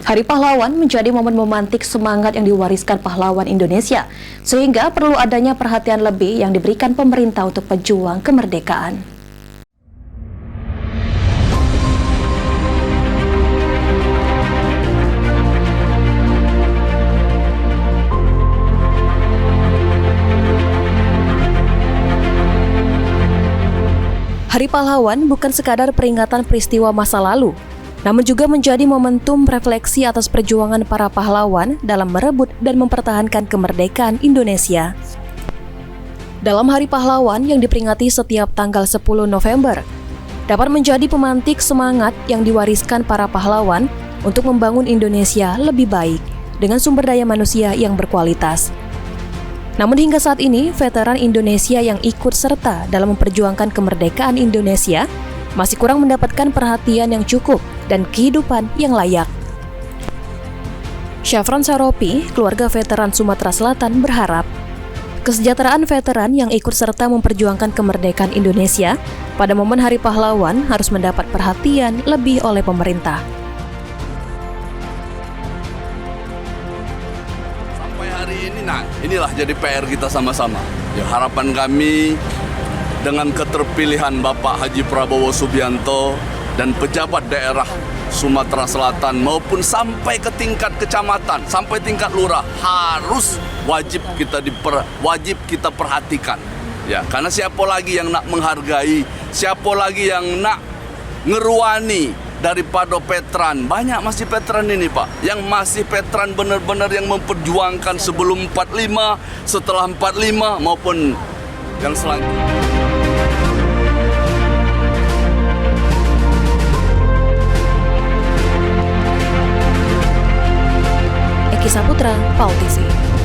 Hari Pahlawan menjadi momen memantik semangat yang diwariskan pahlawan Indonesia, sehingga perlu adanya perhatian lebih yang diberikan pemerintah untuk pejuang kemerdekaan. Hari Pahlawan bukan sekadar peringatan peristiwa masa lalu, namun juga menjadi momentum refleksi atas perjuangan para pahlawan dalam merebut dan mempertahankan kemerdekaan Indonesia. Dalam Hari Pahlawan yang diperingati setiap tanggal 10 November, dapat menjadi pemantik semangat yang diwariskan para pahlawan untuk membangun Indonesia lebih baik dengan sumber daya manusia yang berkualitas. Namun hingga saat ini, veteran Indonesia yang ikut serta dalam memperjuangkan kemerdekaan Indonesia masih kurang mendapatkan perhatian yang cukup dan kehidupan yang layak. Syafran Saropi, keluarga veteran Sumatera Selatan, berharap kesejahteraan veteran yang ikut serta memperjuangkan kemerdekaan Indonesia pada momen Hari Pahlawan harus mendapat perhatian lebih oleh pemerintah. Sampai hari ini, inilah jadi PR kita sama-sama. Ya, harapan kami dengan keterpilihan Bapak Haji Prabowo Subianto dan pejabat daerah Sumatera Selatan maupun sampai ke tingkat kecamatan, sampai tingkat lurah harus wajib kita perhatikan. Ya, karena siapa lagi yang nak menghargai, siapa lagi yang nak ngeruani daripada veteran. Banyak masih veteran ini, Pak, yang masih veteran benar-benar yang memperjuangkan sebelum 45, setelah 45 maupun yang selanjutnya. Eki Saputra, PAL TV.